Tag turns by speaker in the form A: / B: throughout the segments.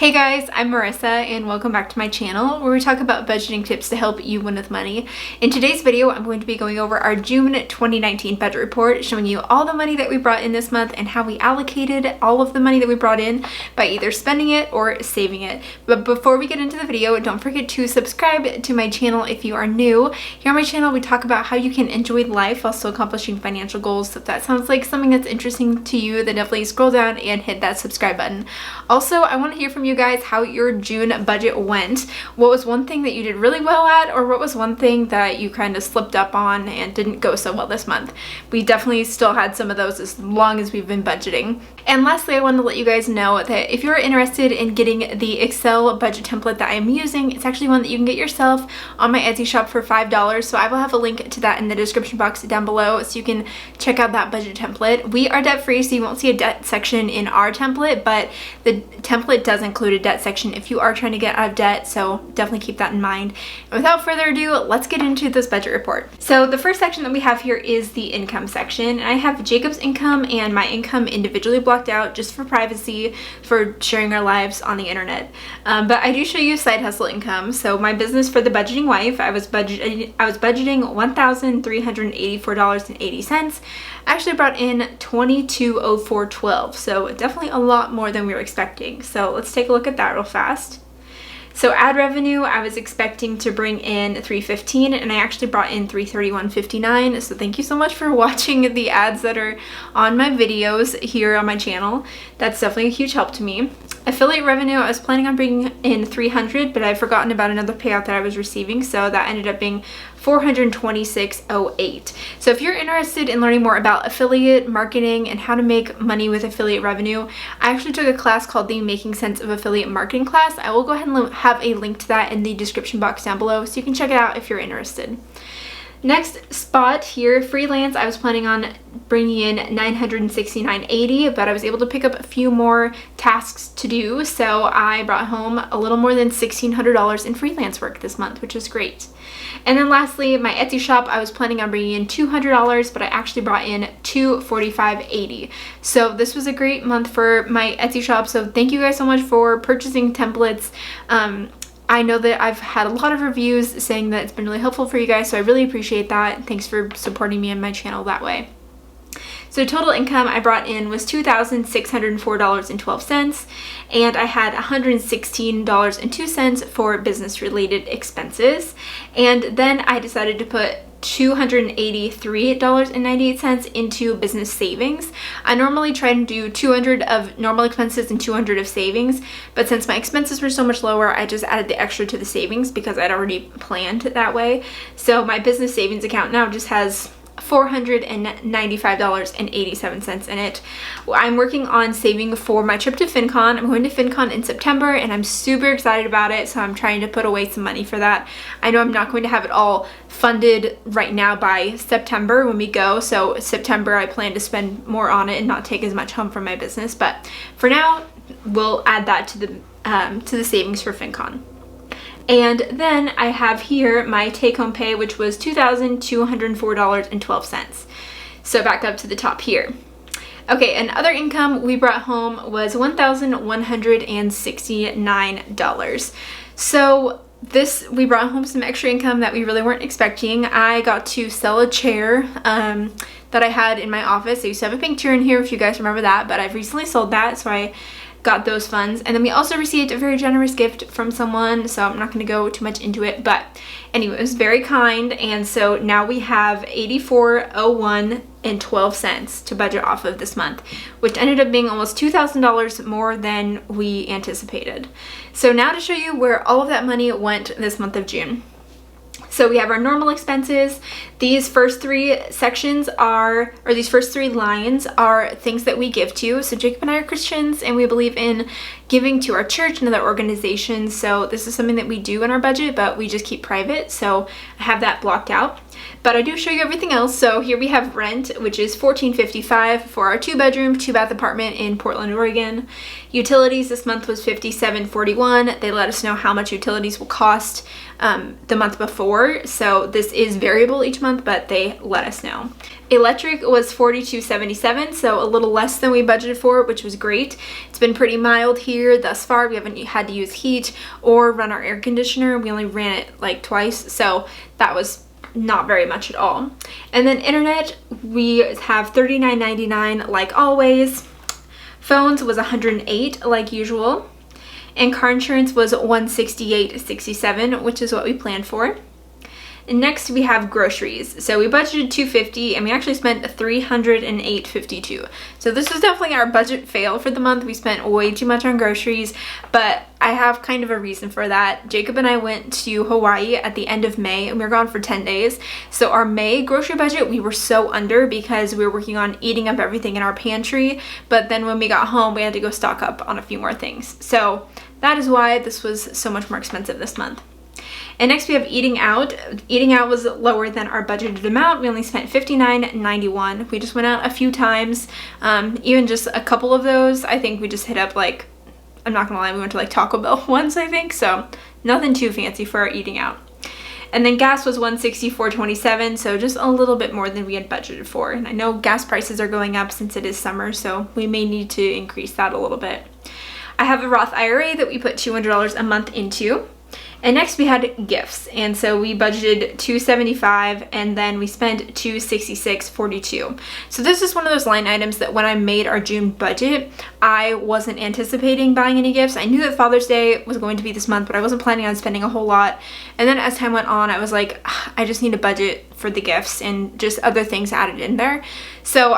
A: Hey guys, I'm Marissa and welcome back to my channel where we talk about budgeting tips to help you win with money. In today's video, I'm going to be going over our June 2019 budget report, showing you all the money that we brought in this month and how we allocated all of the money that we brought in by either spending it or saving it. But before we get into the video, don't forget to subscribe to my channel if you are new. Here on my channel, we talk about how you can enjoy life while still accomplishing financial goals. So if that sounds like something that's interesting to you, then definitely scroll down and hit that subscribe button. Also, I want to hear from you guys how your June budget went. What was one thing that you did really well at, or what was one thing that you kind of slipped up on and didn't go so well this month? We definitely still had some of those as long as we've been budgeting. And lastly, I wanted to let you guys know that if you're interested in getting the Excel budget template that I'm using, it's actually one that you can get yourself on my Etsy shop for $5. So I will have a link to that in the description box down below so you can check out that budget template. We are debt free, so you won't see a debt section in our template, but the template does include a debt section if you are trying to get out of debt, so definitely keep that in mind. And without further ado, let's get into this budget report. So the first section that we have here is the income section, and I have Jacob's income and my income individually blocked out just for privacy, for sharing our lives on the internet. But I do show you side hustle income. So my business for the budgeting wife, I was budgeting $1,384.80. I actually brought in $2204.12, so definitely a lot more than we were expecting. So let's take a look at that real fast. So ad revenue, I was expecting to bring in $315 and I actually brought in $331.59. So thank you so much for watching the ads that are on my videos here on my channel. That's definitely a huge help to me. Affiliate revenue, I was planning on bringing in $300, but I'd forgotten about another payout that I was receiving, so that ended up being $426.08. So if you're interested in learning more about affiliate marketing and how to make money with affiliate revenue, I actually took a class called the Making Sense of Affiliate Marketing class. I will go ahead and have a link to that in the description box down below so you can check it out if you're interested. Next spot here, freelance, I was planning on bringing in $969.80, but I was able to pick up a few more tasks to do, so I brought home a little more than $1,600 in freelance work this month, which is great. And then lastly, my Etsy shop, I was planning on bringing in $200, but I actually brought in $245.80. So this was a great month for my Etsy shop, so thank you guys so much for purchasing templates. I know that I've had a lot of reviews saying that it's been really helpful for you guys, so I really appreciate that. Thanks for supporting me and my channel that way. So total income I brought in was $2,604.12, and I had $116.02 for business-related expenses. And then I decided to put $283.98 into business savings. I normally try to do 200 of normal expenses and 200 of savings, but since my expenses were so much lower, I just added the extra to the savings because I'd already planned it that way. So my business savings account now just has $495.87 in it. I'm working on saving for my trip to FinCon. I'm going to FinCon in September and I'm super excited about it, so I'm trying to put away some money for that. I know I'm not going to have it all funded right now by September when we go, so September I plan to spend more on it and not take as much home from my business, but for now we'll add that to the savings for FinCon. And then I have here my take-home pay, which was $2,204.12. So back up to the top here. Okay, and other income we brought home was $1,169. So we brought home some extra income that we really weren't expecting. I got to sell a chair that I had in my office. I used to have a pink chair in here, if you guys remember that, but I've recently sold that, so I got those funds. And then we also received a very generous gift from someone, so I'm not going to go too much into it, but anyway, it was very kind. And so now we have $84.01.12 to budget off of this month, which ended up being almost $2,000 more than we anticipated. So now to show you where all of that money went this month of June. So we have our normal expenses. These first three sections are, or these first three lines are things that we give to. So Jacob and I are Christians and we believe in giving to our church and other organizations. So this is something that we do in our budget, but we just keep private. So I have that blocked out. But I do show you everything else. So here we have rent, which is $14.55 for our 2-bedroom, 2-bath apartment in Portland, Oregon. Utilities this month was $57.41. They let us know how much utilities will cost the month before. So this is variable each month, but they let us know. Electric was $42.77, so a little less than we budgeted for, which was great. It's been pretty mild here thus far. We haven't had to use heat or run our air conditioner. We only ran it like twice, so that was not very much at all. And then internet, we have $39.99 like always. Phones was $108 like usual. And car insurance was $168.67, which is what we planned for. And next we have groceries. So we budgeted $250 and we actually spent $308.52. So this was definitely our budget fail for the month. We spent way too much on groceries, but I have kind of a reason for that. Jacob and I went to Hawaii at the end of May and we were gone for 10 days. So our May grocery budget, we were so under because we were working on eating up everything in our pantry. But then when we got home, we had to go stock up on a few more things. So that is why this was so much more expensive this month. And next we have eating out. Eating out was lower than our budgeted amount. We only spent $59.91. We just went out a few times, even just a couple of those. I think we just hit up like, I'm not gonna lie, we went to like Taco Bell once, I think. So nothing too fancy for our eating out. And then gas was $164.27, so just a little bit more than we had budgeted for. And I know gas prices are going up since it is summer, so we may need to increase that a little bit. I have a Roth IRA that we put $200 a month into. And next we had gifts, and so we budgeted $275 and then we spent $266.42. So this is one of those line items that when I made our June budget, I wasn't anticipating buying any gifts. I knew that Father's Day was going to be this month, but I wasn't planning on spending a whole lot. And then as time went on, I was like, I just need a budget for the gifts and just other things added in there. So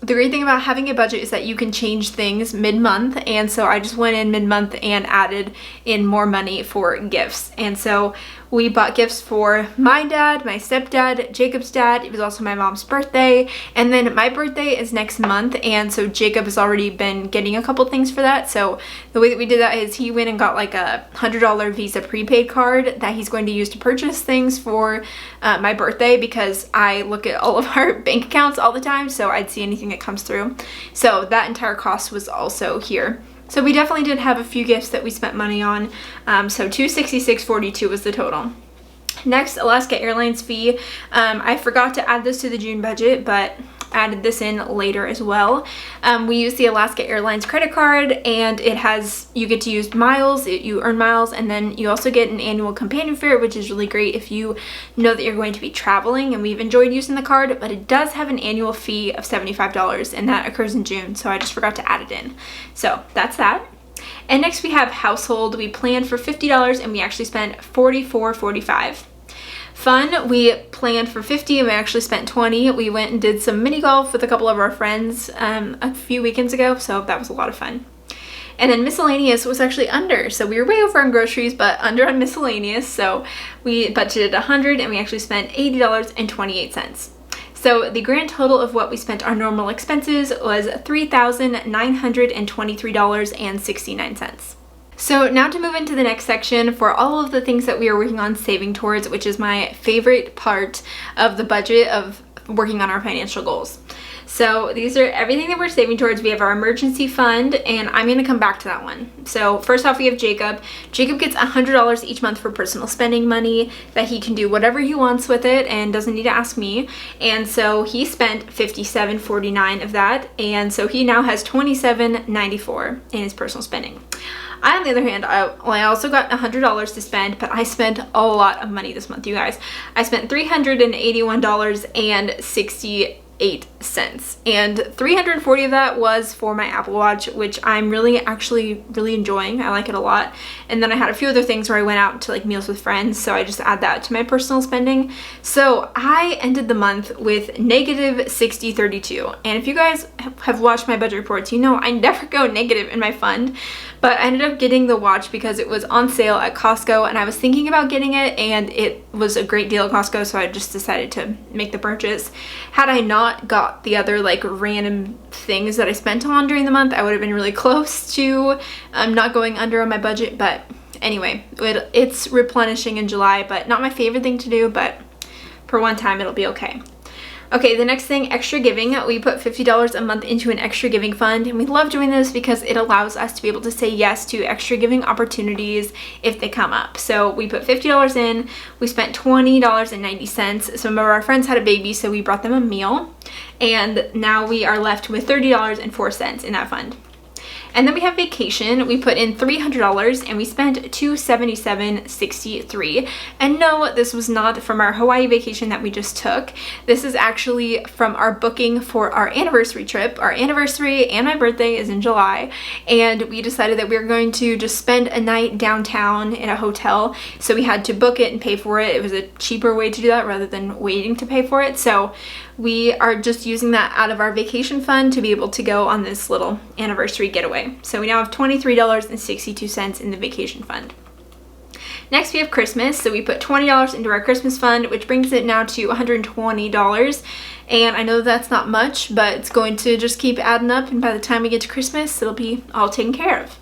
A: the great thing about having a budget is that you can change things mid-month, and so I just went in mid-month and added in more money for gifts. And so we bought gifts for my dad, my stepdad, Jacob's dad. It was also my mom's birthday, and then my birthday is next month, and so Jacob has already been getting a couple things for that. So the way that we did that is he went and got like a $100 Visa prepaid card that he's going to use to purchase things for my birthday, because I look at all of our bank accounts all the time, so I'd see anything that comes through. So that entire cost was also here. So we definitely did have a few gifts that we spent money on. So $266.42 was the total. Next, Alaska Airlines fee. I forgot to add this to the June budget, but added this in later as well. We use the Alaska Airlines credit card, and you get to use miles, you earn miles, and then you also get an annual companion fare, which is really great if you know that you're going to be traveling, and we've enjoyed using the card, but it does have an annual fee of $75, and that occurs in June, so I just forgot to add it in. So that's that. And next we have household. We planned for $50 and we actually spent $44.45. Fun, we planned for $50 and we actually spent $20. We went and did some mini golf with a couple of our friends a few weekends ago, so that was a lot of fun. And then miscellaneous was actually under, so we were way over on groceries, but under on miscellaneous, so we budgeted $100 and we actually spent $80.28. So the grand total of what we spent our normal expenses was $3,923.69. So now to move into the next section for all of the things that we are working on saving towards, which is my favorite part of the budget of working on our financial goals. So these are everything that we're saving towards. We have our emergency fund, and I'm going to come back to that one. So first off, we have Jacob. Jacob gets $100 each month for personal spending money that he can do whatever he wants with it and doesn't need to ask me. And so he spent $57.49 of that, and so he now has $27.94 in his personal spending. I, on the other hand, I also got $100 to spend, but I spent a lot of money this month, you guys. I spent $381.68, and $340 of that was for my Apple Watch, which I'm really enjoying. I like it a lot. And then I had a few other things where I went out to like meals with friends, so I just add that to my personal spending. So I ended the month with negative $60.32, and if you guys have watched my budget reports, you know I never go negative in my fund. But I ended up getting the watch because it was on sale at Costco, and I was thinking about getting it, and it was a great deal at Costco, so I just decided to make the purchase. Had I not got the other like random things that I spent on during the month, I would have been really close to not going under on my budget. But anyway, it's replenishing in July, but not my favorite thing to do, but for one time it'll be okay. Okay, the next thing, extra giving. We put $50 a month into an extra giving fund, and we love doing this because it allows us to be able to say yes to extra giving opportunities if they come up. So we put $50 in, we spent $20.90. Some of our friends had a baby, so we brought them a meal, and now we are left with $30.04 in that fund. And then we have vacation. We put in $300 and we spent $277.63. And no, this was not from our Hawaii vacation that we just took. This is actually from our booking for our anniversary trip. Our anniversary and my birthday is in July, and we decided that we were going to just spend a night downtown in a hotel. So we had to book it and pay for it. It was a cheaper way to do that rather than waiting to pay for it. So we are just using that out of our vacation fund to be able to go on this little anniversary getaway. So we now have $23.62 in the vacation fund. Next we have Christmas. So we put $20 into our Christmas fund, which brings it now to $120. And I know that's not much, but it's going to just keep adding up, and by the time we get to Christmas, it'll be all taken care of.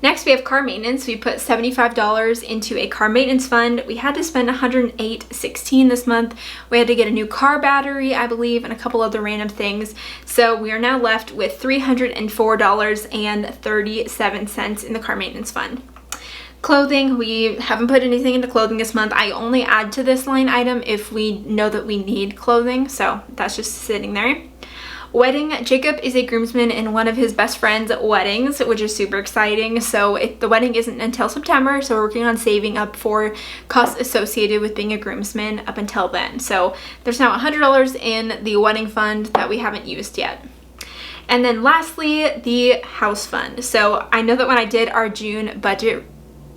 A: Next, we have car maintenance. We put $75 into a car maintenance fund. We had to spend $108.16 this month. We had to get a new car battery, I believe, and a couple other random things. So we are now left with $304.37 in the car maintenance fund. Clothing, we haven't put anything into clothing this month. I only add to this line item if we know that we need clothing, so that's just sitting there. Wedding, Jacob is a groomsman in one of his best friend's weddings, which is super exciting. So the wedding isn't until September, so we're working on saving up for costs associated with being a groomsman up until then. So there's now $100 in the wedding fund that we haven't used yet. And then lastly, the house fund. So I know that when I did our June budget,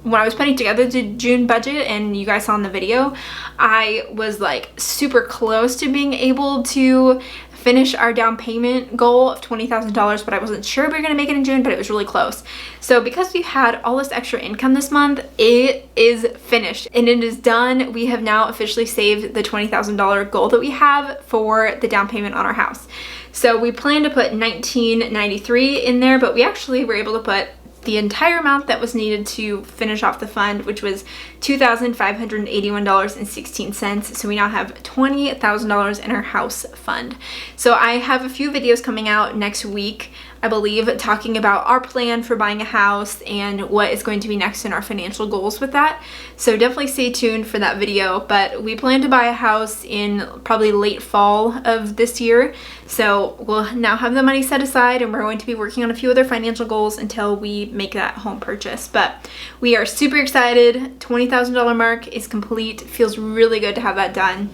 A: when I was putting together the June budget, and you guys saw in the video, I was like super close to being able to finish our down payment goal of $20,000, but I wasn't sure we were gonna make it in June, but it was really close. So because we had all this extra income this month, it is finished and it is done. We have now officially saved the $20,000 goal that we have for the down payment on our house. So we plan to put $1993 in there, but we actually were able to put the entire amount that was needed to finish off the fund, which was $2,581.16. So we now have $20,000 in our house fund. So I have a few videos coming out next week, I believe, talking about our plan for buying a house and what is going to be next in our financial goals with that. So definitely stay tuned for that video. But we plan to buy a house in probably late fall of this year. So we'll now have the money set aside, and we're going to be working on a few other financial goals until we make that home purchase. But we are super excited. $20,000 mark is complete. Feels really good to have that done.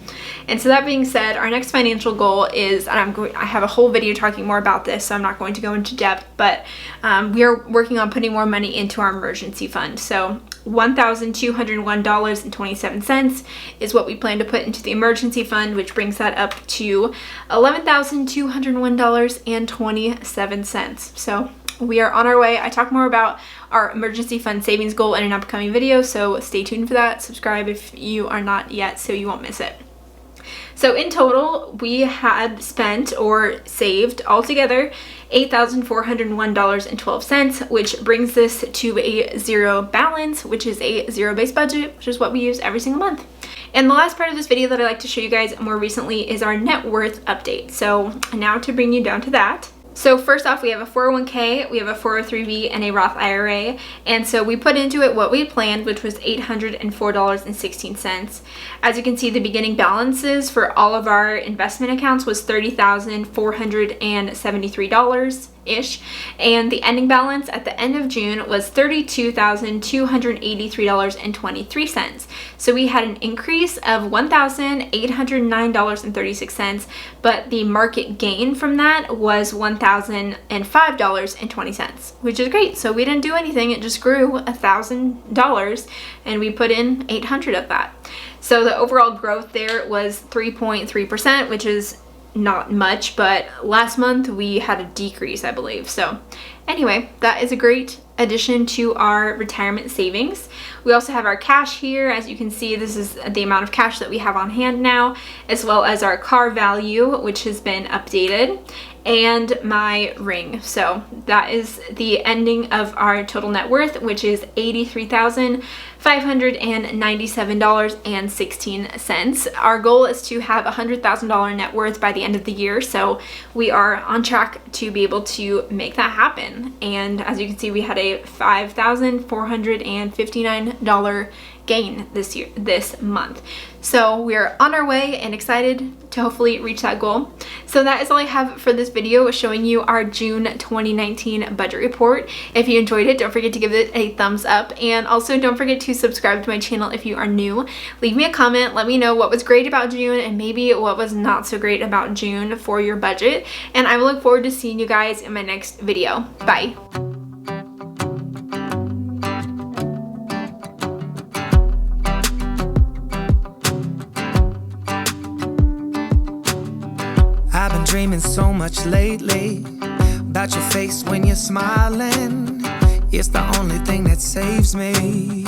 A: And so that being said, our next financial goal is, and I have a whole video talking more about this, so I'm not going to go into depth, but we are working on putting more money into our emergency fund. So $1,201.27 is what we plan to put into the emergency fund, which brings that up to $11,201.27. So we are on our way. I talk more about our emergency fund savings goal in an upcoming video, so stay tuned for that. Subscribe if you are not yet so you won't miss it. So in total, we had spent or saved altogether $8,401.12, which brings this to a zero balance, which is a zero-based budget, which is what we use every single month. And the last part of this video that I like to show you guys more recently is our net worth update. So now to bring you down to that. So first off, we have a 401k, we have a 403b, and a Roth IRA. And so we put into it what we planned, which was $804.16. As you can see, the beginning balances for all of our investment accounts was $30,473-ish. And the ending balance at the end of June was $32,283.23. So we had an increase of $1,809.36, but the market gain from that was $1,005.20, which is great. So we didn't do anything, it just grew $1,000, and we put in $800 of that. So the overall growth there was 3.3%, which is not much, but last month we had a decrease, I believe. So anyway, that is a great addition to our retirement savings. We also have our cash here. As you can see, this is the amount of cash that we have on hand now, as well as our car value, which has been updated. and my ring. So that is the ending of our total net worth, which is $83,597.16. Our goal is to have $100,000 net worth by the end of the year, so we are on track to be able to make that happen. And as you can see, we had a $5,459 gain this month. So we're on our way and excited to hopefully reach that goal. So that is all I have for this video, showing you our June 2019 budget report. If you enjoyed it, don't forget to give it a thumbs up, and also don't forget to subscribe to my channel if you are new. Leave me a comment, let me know what was great about June and maybe what was not so great about June for your budget, and I will look forward to seeing you guys in my next video. Bye.
B: I've been dreaming so much lately about your face when you're smiling. It's the only thing that saves me.